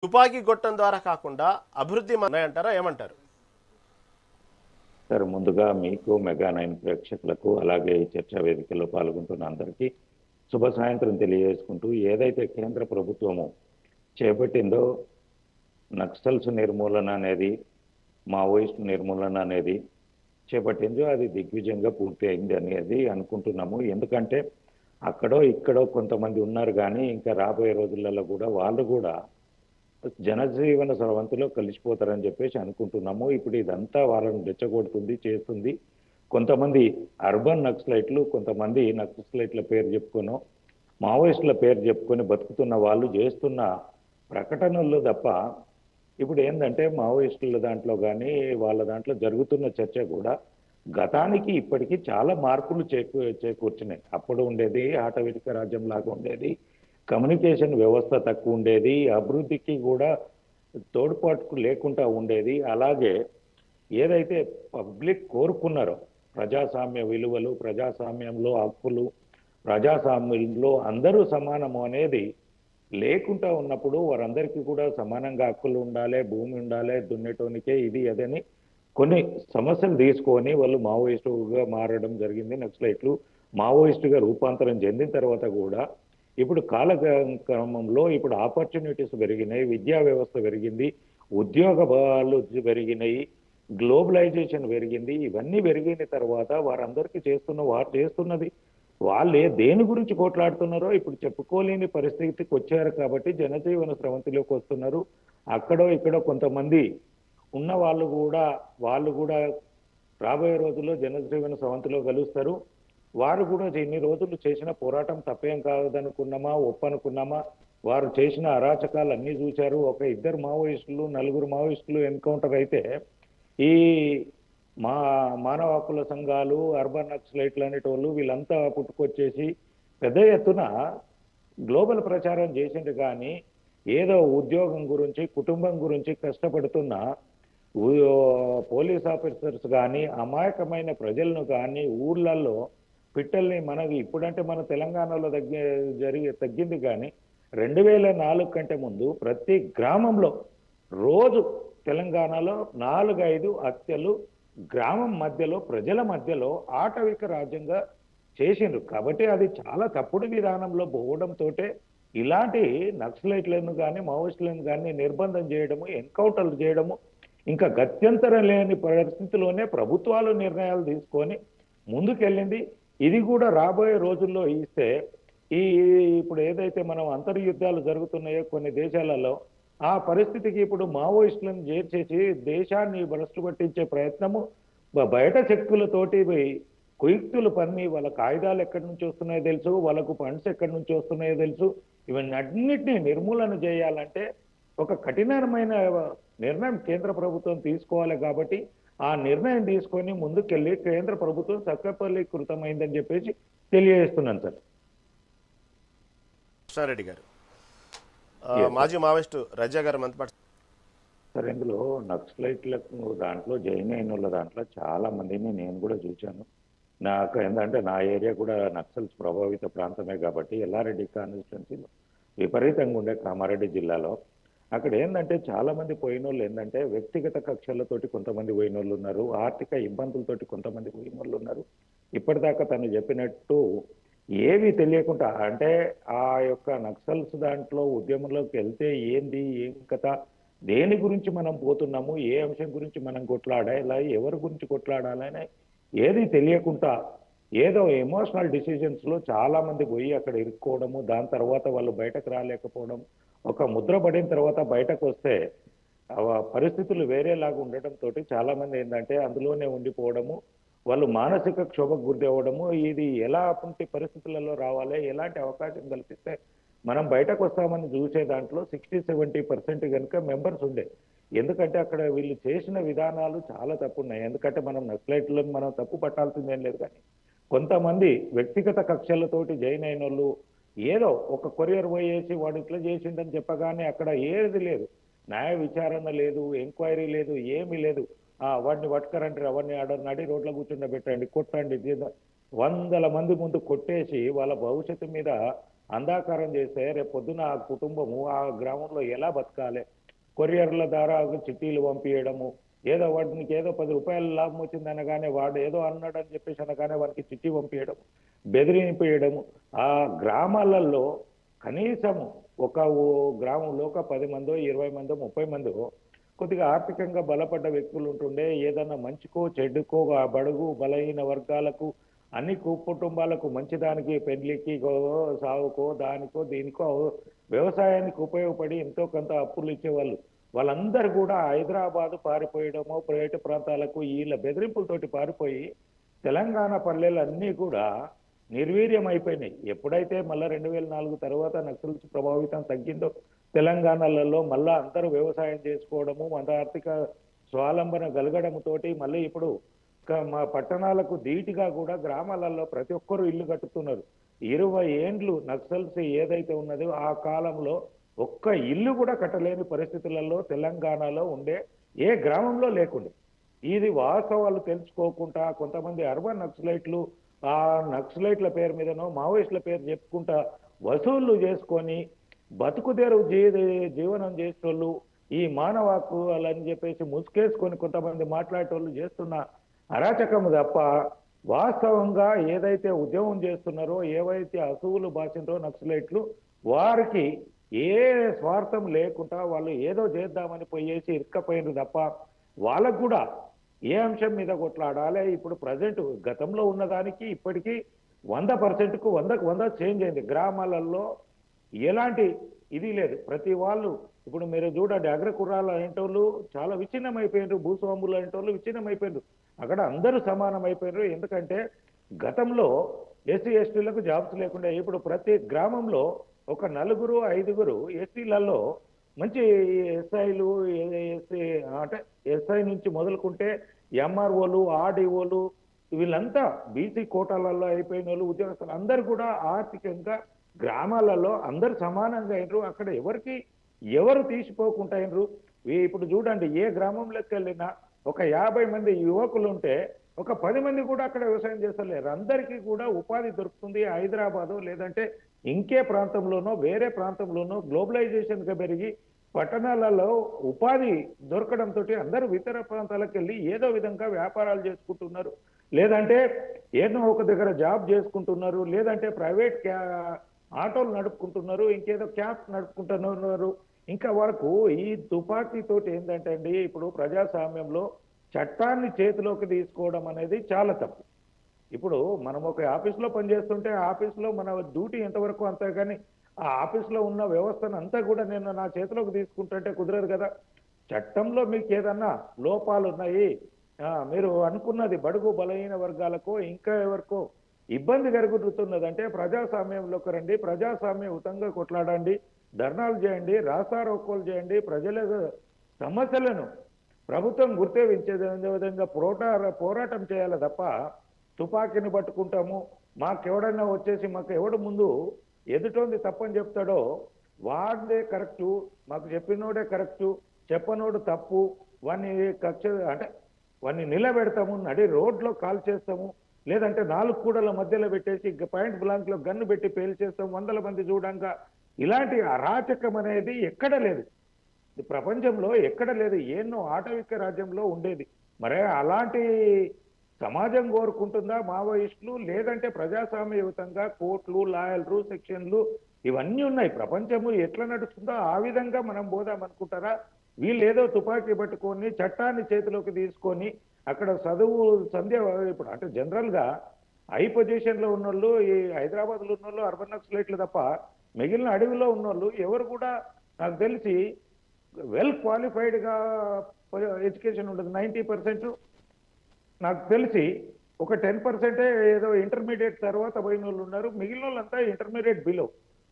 తుపాకీ గొట్టం ద్వారా కాకుండా అభివృద్ధి ఉన్నాయంటారా ఏమంటారు? సార్ ముందుగా మీకు మెగా 9 ప్రేక్షకులకు అలాగే ఈ చర్చా వేదికలో పాల్గొంటున్న అందరికీ శుభ సాయంత్రం తెలియజేసుకుంటూ ఏదైతే కేంద్ర ప్రభుత్వము చేపట్టిందో నక్సల్స్ నిర్మూలన అనేది మావోయిస్ట్ నిర్మూలన అనేది చేపట్టిందో అది దిగ్విజయంగా పూర్తి అయింది అనేది అనుకుంటున్నాము. ఎందుకంటే అక్కడో ఇక్కడో కొంతమంది ఉన్నారు కానీ ఇంకా రాబోయే రోజులలో కూడా వాళ్ళు కూడా జనజీవన స్రవంతిలో కలిసిపోతారని చెప్పేసి అనుకుంటున్నాము. ఇప్పుడు ఇదంతా వాళ్ళని రెచ్చగొడుతుంది చేస్తుంది. కొంతమంది అర్బన్ నక్సలైట్లు, కొంతమంది నక్సలైట్ల పేరు చెప్పుకొని మావోయిస్టుల పేరు చెప్పుకొని బతుకుతున్న వాళ్ళు చేస్తున్న ప్రకటనల్లో తప్ప ఇప్పుడు ఏంటంటే మావోయిస్టుల దాంట్లో కానీ వాళ్ళ దాంట్లో జరుగుతున్న చర్చ కూడా గతానికి ఇప్పటికీ చాలా మార్పులు చేకూర్చినాయి. అప్పుడు ఉండేది ఆటవిక రాజ్యం లాగా ఉండేది, కమ్యూనికేషన్ వ్యవస్థ తక్కువ ఉండేది, అభివృద్ధికి కూడా తోడ్పాటుకు లేకుండా ఉండేది. అలాగే ఏదైతే పబ్లిక్ కోరుకున్నారో ప్రజాస్వామ్య విలువలు, ప్రజాస్వామ్యంలో హక్కులు, ప్రజాస్వామ్యంలో అందరూ సమానము అనేది లేకుండా ఉన్నప్పుడు వారందరికీ కూడా సమానంగా హక్కులు ఉండాలి, భూమి ఉండాలి, దున్నేటోనికే ఇది అదని కొన్ని సమస్యలు తీసుకొని వాళ్ళు మావోయిస్టుగా మారడం జరిగింది. నక్సలైట్లు మావోయిస్టుగా రూపాంతరం చెందిన తర్వాత కూడా ఇప్పుడు కాలక్రమంలో ఇప్పుడు ఆపర్చునిటీస్ పెరిగినాయి, విద్యా వ్యవస్థ పెరిగింది, ఉద్యోగాలు పెరిగినాయి, గ్లోబలైజేషన్ పెరిగింది. ఇవన్నీ పెరిగిన తర్వాత వారు చేస్తున్నది వాళ్ళే దేని గురించి కొట్లాడుతున్నారో ఇప్పుడు చెప్పుకోలేని పరిస్థితికి వచ్చారు. కాబట్టి జనజీవన స్రవంతిలోకి వస్తున్నారు. అక్కడో ఇక్కడో కొంతమంది ఉన్న వాళ్ళు కూడా రాబోయే రోజుల్లో జనజీవన స్రవంతిలో కలుస్తారు. వారు కూడా ఇన్ని రోజులు చేసిన పోరాటం తప్పేం కాదనుకున్నామా, ఒప్పనుకున్నామా? వారు చేసిన అరాచకాలు అన్నీ చూశారు. ఒక ఇద్దరు మావోయిస్టులు, నలుగురు మావోయిస్టులు ఎన్కౌంటర్ అయితే ఈ మా మానవ హక్కుల సంఘాలు, అర్బన్ నక్సలైట్లు అనేటోళ్ళు వీళ్ళంతా పుట్టుకొచ్చేసి పెద్ద ఎత్తున గ్లోబల్ ప్రచారం చేసిండు. కానీ ఏదో ఉద్యోగం గురించి, కుటుంబం గురించి కష్టపడుతున్న పోలీస్ ఆఫీసర్స్ కానీ, అమాయకమైన ప్రజలను కానీ, ఊర్లలో పిట్టల్ని మనకి ఇప్పుడంటే మన తెలంగాణలో తగ్గింది. కానీ 2004 కంటే ముందు ప్రతి గ్రామంలో రోజు తెలంగాణలో 4-5 హత్యలు గ్రామం మధ్యలో, ప్రజల మధ్యలో ఆటవిక రాజ్యంగా చేసిండ్రు. కాబట్టి అది చాలా తప్పుడు విధానంలో పోవడంతో ఇలాంటి నక్సలైట్లను కానీ, మావోయిస్టులను కానీ నిర్బంధం చేయడము, ఎన్కౌంటర్లు చేయడము, ఇంకా గత్యంతరం లేని పరిస్థితిలోనే ప్రభుత్వాలు నిర్ణయాలు తీసుకొని ముందుకెళ్ళింది. ఇది కూడా రాబోయే రోజుల్లో ఇస్తే ఈ ఇప్పుడు ఏదైతే మనం అంతర్యుద్ధాలు జరుగుతున్నాయో కొన్ని దేశాలలో ఆ పరిస్థితికి ఇప్పుడు మావోయిస్టులను చేర్చేసి దేశాన్ని భ్రష్టు పట్టించే ప్రయత్నము బయట శక్తులతోటి కుయుక్తులు పన్ని వాళ్ళకు ఆయుధాలు ఎక్కడి నుంచి వస్తున్నాయో తెలుసు, వాళ్ళకు ఫండ్స్ ఎక్కడి నుంచి వస్తున్నాయో తెలుసు. ఇవన్నీ అన్నిటినీ నిర్మూలన చేయాలంటే ఒక కఠినమైన నిర్ణయం కేంద్ర ప్రభుత్వం తీసుకోవాలి. కాబట్టి ఆ నిర్ణయం తీసుకొని ముందుకెళ్ళి కేంద్ర ప్రభుత్వం సకఫలీకృతమైందని చెప్పేసి తెలియజేస్తున్నాను సార్. కృష్ణారెడ్డి గారు, Yes, మాజీ మావోయిస్టు రజా గారు మనతో పాటు. సార్ ఇందులో నక్సలైట్లకు దాంట్లో జాయిన్ అయిన వాళ్ళ దాంట్లో చాలా మందిని నేను కూడా చూశాను. నాకు ఏంటంటే నా ఏరియా కూడా నక్సల్స్ ప్రభావిత ప్రాంతమే కాబట్టి ఎల్లారెడ్డి కాన్స్టిట్యున్సీలో విపరీతంగా ఉండే కామారెడ్డి జిల్లాలో అక్కడ ఏంటంటే చాలా మంది పోయిన వాళ్ళు ఏంటంటే వ్యక్తిగత కక్షలతోటి కొంతమంది పోయిన వాళ్ళు ఉన్నారు, ఆర్థిక ఇబ్బందులతోటి కొంతమంది పోయిన వాళ్ళు ఉన్నారు. ఇప్పటిదాకా తను చెప్పినట్టు ఏవి తెలియకుండా అంటే ఆ యొక్క నక్సల్స్ దాంట్లో ఉద్యమంలోకి వెళ్తే ఏంది ఏం కథ, దేని గురించి మనం పోతున్నాము, ఏ అంశం గురించి మనం కొట్లాడాలి, ఎవరి గురించి కొట్లాడాలని ఏది తెలియకుండా ఏదో ఎమోషనల్ డిసిజన్స్ లో చాలా మంది పోయి అక్కడ ఇరుక్కోవడము, దాని తర్వాత వాళ్ళు బయటకు రాలేకపోవడం, ఒక ముద్ర పడిన తర్వాత బయటకు వస్తే పరిస్థితులు వేరేలాగా ఉండటంతో చాలా మంది ఏంటంటే అందులోనే ఉండిపోవడము, వాళ్ళు మానసిక క్షోభకు గురి అవ్వడము. ఇది ఎలాంటి పరిస్థితులలో రావాలి, ఎలాంటి అవకాశం కల్పిస్తే మనం బయటకు వస్తామని చూసే దాంట్లో 60-70% కనుక మెంబర్స్ ఉండే. ఎందుకంటే అక్కడ వీళ్ళు చేసిన విధానాలు చాలా తప్పు ఉన్నాయి. ఎందుకంటే మనం నక్సలైట్లను మనం తప్పు పట్టాల్సిందేం లేదు. కానీ కొంతమంది వ్యక్తిగత కక్షలతోటి జాయిన్ అయిన వాళ్ళు ఏదో ఒక కొరియర్ పోయేసి వాడు ఇట్లా చేసిండని చెప్పగానే అక్కడ ఏది లేదు, న్యాయ విచారణ లేదు, ఎంక్వైరీ లేదు, ఏమీ లేదు. వాడిని పట్టుకరండి, అవన్నీ నడి రోడ్ల కూర్చుండబెట్టండి, కొట్టండి, వందల మంది ముందు కొట్టేసి వాళ్ళ భవిష్యత్తు మీద అంధాకారం చేస్తే రేపు పొద్దున ఆ కుటుంబము ఆ గ్రామంలో ఎలా బతకాలి? కొరియర్ల ద్వారా చిట్టీలు పంపించడము, ఏదో వాడికి ఏదో 10 రూపాయల లాభం వచ్చింది అనగానే వాడు ఏదో అన్నాడని చెప్పేసి అనగానే వాడికి చిట్టి పంపించడం, బెదిరింపేయడము. ఆ గ్రామాలలో కనీసం ఒక గ్రామంలో ఒక 10 మందో 20 మందో 30 మందో కొద్దిగా ఆర్థికంగా బలపడ్డ వ్యక్తులు ఉంటుండే, ఏదన్నా మంచికో చెడుకో ఆ బడుగు బలహీన వర్గాలకు అన్ని కుటుంబాలకు మంచిదానికి పెళ్లికి సాగుకో దానికో దీనికో వ్యవసాయానికి ఉపయోగపడి ఎంతో కొంత అప్పులు ఇచ్చేవాళ్ళు. వాళ్ళందరూ కూడా హైదరాబాద్ పారిపోయడమో ప్రైవేటు ప్రాంతాలకు వీళ్ళ బెదిరింపులతోటి పారిపోయి తెలంగాణ పల్లెలు అన్నీ కూడా నిర్వీర్యం అయిపోయినాయి. ఎప్పుడైతే మళ్ళీ 2004 తర్వాత నక్సల్స్ ప్రభావితం తగ్గిందో తెలంగాణలలో మళ్ళా అందరూ వ్యవసాయం చేసుకోవడము, మన ఆర్థిక స్వావలంబన కలగడంతోటి మళ్ళీ ఇప్పుడు మా పట్టణాలకు ధీటుగా కూడా గ్రామాలలో ప్రతి ఒక్కరూ ఇల్లు కట్టుతున్నారు. 20 ఏండ్లు నక్సల్స్ ఏదైతే ఉన్నదో ఆ కాలంలో ఒక్క ఇల్లు కూడా కట్టలేని పరిస్థితులలో తెలంగాణలో ఉండే ఏ గ్రామంలో లేకుండే. ఇది వాస్తవాలు తెలుసుకోకుండా కొంతమంది అర్బన్ నక్సలైట్లు ఆ నక్సలైట్ల పేరు మీదనో మావోయిస్టుల పేరు చెప్పుకుంటా వసూళ్లు చేసుకొని బతుకుదేరు జీవనం చేసేటోళ్ళు, ఈ మానవ హక్కులని చెప్పేసి ముసుకేసుకొని కొంతమంది మాట్లాడేటోళ్ళు చేస్తున్న అరాచకము తప్ప వాస్తవంగా ఏదైతే ఉద్యమం చేస్తున్నారో, ఏవైతే అసువులు బాసిండ్రో నక్సలైట్లు, వారికి ఏ స్వార్థం లేకుండా వాళ్ళు ఏదో చేద్దామని పోయేసి ఇరుక్కపోయినారు తప్ప వాళ్ళకు కూడా ఏ అంశం మీద కొట్లాడాలి. ఇప్పుడు ప్రజెంట్ గతంలో ఉన్నదానికి ఇప్పటికీ 100%కు 100కు 100 చేంజ్ అయింది. గ్రామాలలో ఎలాంటి ఇది లేదు. ప్రతి వాళ్ళు ఇప్పుడు మీరు చూడండి, అగ్రకుర్రాలు అనేటోళ్ళు చాలా విచ్ఛిన్నమైపోయినారు, భూస్వాములు అనేటోళ్ళు విచ్ఛిన్నమైపోయినారు. అక్కడ అందరూ సమానం అయిపోయినారు. ఎందుకంటే గతంలో ఎస్సీ ఎస్టీలకు జాబ్స్ లేకుండా ఇప్పుడు ప్రతి గ్రామంలో ఒక 4-5 ఎస్సీలలో మంచి ఎస్ఐలు, ఎస్సీ అంటే ఎస్ఐ నుంచి మొదలుకుంటే ఎంఆర్ఓలు, ఆర్డీఓలు వీళ్ళంతా బీసీ కోటాలలో అయిపోయిన వాళ్ళు ఉద్యోగస్తులు అందరూ కూడా ఆర్థికంగా గ్రామాలలో అందరు సమానంగా అయినరు. అక్కడ ఎవరు తీసిపోకుండా అయినరు. ఇప్పుడు చూడండి, ఏ గ్రామంలోకి వెళ్ళినా ఒక 50 మంది యువకులు ఉంటే ఒక 10 మంది కూడా అక్కడ వ్యవసాయం చేస్తలేరు. అందరికీ కూడా ఉపాధి దొరుకుతుంది. హైదరాబాదు లేదంటే ఇంకే ప్రాంతంలోనో వేరే ప్రాంతంలోనో గ్లోబలైజేషన్గా పెరిగి పట్టణాలలో ఉపాధి దొరకడంతో అందరూ ఇతర ప్రాంతాలకు వెళ్ళి ఏదో విధంగా వ్యాపారాలు చేసుకుంటున్నారు, లేదంటే ఏదో ఒక దగ్గర జాబ్ చేసుకుంటున్నారు, లేదంటే ప్రైవేట్ ఆటోలు నడుపుకుంటున్నారు, ఇంకేదో క్యాబ్స్ నడుపుకుంటున్నారు. ఇంకా వరకు ఈ తుపాకీతోటి ఏంటంటే అండి, ఇప్పుడు ప్రజాస్వామ్యంలో చట్టాన్ని చేతిలోకి తీసుకోవడం అనేది చాలా తప్పు. ఇప్పుడు మనం ఒక ఆఫీస్లో పనిచేస్తుంటే ఆఫీస్లో మన డ్యూటీ ఎంతవరకు అంతే, కానీ ఆ ఆఫీస్లో ఉన్న వ్యవస్థను అంతా కూడా నేను నా చేతిలోకి తీసుకుంటుంటే కుదరదు కదా. చట్టంలో మీకు ఏదన్నా లోపాలు ఉన్నాయి, మీరు అనుకున్నది బడుగు బలహీన వర్గాలకు ఇంకా ఎవరికో ఇబ్బంది కలుగుతున్నదంటే ప్రజాస్వామ్యంలోకి రండి, ప్రజాస్వామ్యయుతంగా కొట్లాడండి, ధర్నాలు చేయండి, రాస్తారోకోలు చేయండి, ప్రజల సమస్యలను ప్రభుత్వం గుర్తించే విధంగా పోరాటం చేయాలి తప్ప తుపాకీని పట్టుకుంటాము, మాకెవడన్నా వచ్చేసి మాకు ఎవడు ముందు ఎదుటోంది తప్పని చెప్తాడో వాడే కరెక్టు, మాకు చెప్పినోడే కరెక్టు, చెప్పనోడు తప్పు, వాడిని అంటే వాడిని నిలబెడతాము, నడి రోడ్లో కాల్ చేస్తాము, లేదంటే 4 కూడల మధ్యలో పెట్టేసి పాయింట్ బ్లాంక్లో గన్ను పెట్టి పేల్చేస్తాం, 100 మంది చూడంగా. ఇలాంటి అరాచకం అనేది ఎక్కడ లేదు, ప్రపంచంలో ఎక్కడ లేదు. ఎన్నో ఆటవిక రాజ్యంలో ఉండేది. మరే అలాంటి సమాజం కోరుకుంటుందా మావోయిస్టులు? లేదంటే ప్రజాస్వామ్యయుతంగా కోర్టులు, లాయర్లు, సెక్షన్లు ఇవన్నీ ఉన్నాయి. ప్రపంచము ఎట్లా నడుస్తుందో ఆ విధంగా మనం పోదాం అనుకుంటారా? వీళ్ళు ఏదో తుపాకీ పట్టుకొని చట్టాన్ని చేతిలోకి తీసుకొని అక్కడ చదువు సంధ్య ఇప్పుడు అంటే జనరల్గా హై పొజిషన్లో ఉన్నోళ్ళు ఈ హైదరాబాద్లో ఉన్నోళ్ళు అర్బన్ నక్సలైట్లు తప్ప మిగిలిన అడవిలో ఉన్నోళ్ళు ఎవరు కూడా నాకు తెలిసి వెల్ క్వాలిఫైడ్గా ఎడ్యుకేషన్ ఉండదు. 90% నాకు తెలిసి ఒక 10% ఏదో ఇంటర్మీడియట్ తర్వాత పోయిన వాళ్ళు ఉన్నారు. మిగిలిన వాళ్ళంతా ఇంటర్మీడియట్ బిలో.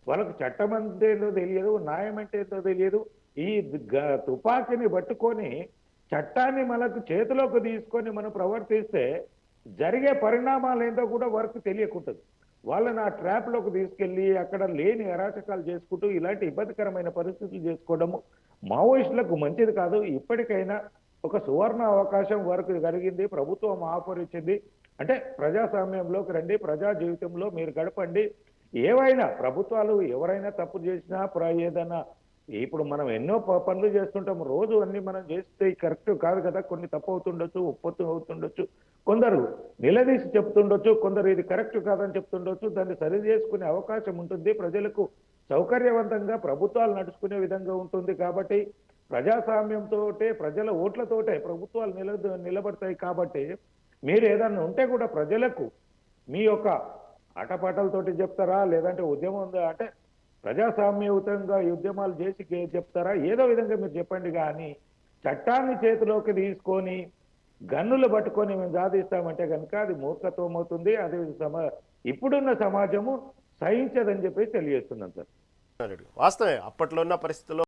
వాళ్ళకు చట్టం అంటే ఏందో తెలియదు, న్యాయం అంటే ఏందో తెలియదు. ఈ తుపాకీని పట్టుకొని చట్టాన్ని మనకు చేతిలోకి తీసుకొని మనం ప్రవర్తిస్తే జరిగే పరిణామాలు ఏందో కూడా వారికి తెలియకుంటుంది. వాళ్ళని ఆ ట్రాప్లోకి తీసుకెళ్ళి అక్కడ లేని అరాచకాలు చేసుకుంటూ ఇలాంటి ఇబ్బందికరమైన పరిస్థితులు చేసుకోవడము మావోయిస్టులకు మంచిది కాదు. ఇప్పటికైనా ఒక సువర్ణ అవకాశం వరకు కలిగింది, ప్రభుత్వం ఆఫర్ ఇచ్చింది. అంటే ప్రజాస్వామ్యంలోకి రండి, ప్రజా జీవితంలో మీరు గడపండి, ఏవైనా ప్రభుత్వాలు ఎవరైనా తప్పు చేసినా ఏదైనా ఇప్పుడు మనం ఎన్నో పనులు చేస్తుంటాం, రోజు అన్ని మనం చేస్తే కరెక్ట్ కాదు కదా, కొన్ని తప్పు అవుతుండొచ్చు, ఒప్పొత్తు అవుతుండొచ్చు, కొందరు నిలదీసి చెప్తుండొచ్చు, కొందరు ఇది కరెక్ట్ కాదని చెప్తుండొచ్చు. దాన్ని సరి చేసుకునే అవకాశం ఉంటుంది. ప్రజలకు సౌకర్యవంతంగా ప్రభుత్వాలు నడుచుకునే విధంగా ఉంటుంది. కాబట్టి ప్రజాస్వామ్యంతో, ప్రజల ఓట్లతోటే ప్రభుత్వాలు నిలబడతాయి. కాబట్టి మీరు ఏదన్నా ఉంటే కూడా ప్రజలకు మీ యొక్క ఆటపాటలతోటి చెప్తారా, లేదంటే ఉద్యమం ఉందా అంటే ప్రజాస్వామ్యయుతంగా ఈ ఉద్యమాలు చేసి చెప్తారా, ఏదో విధంగా మీరు చెప్పండి. కానీ చట్టాన్ని చేతిలోకి తీసుకొని గన్నులు పట్టుకొని మేము సాధిస్తామంటే కనుక అది మూర్ఖత్వం అవుతుంది. అది ఇప్పుడున్న సమాజము సహించదని చెప్పి తెలియజేస్తున్నాం సార్. వాస్తవే, అప్పట్లో ఉన్న పరిస్థితుల్లో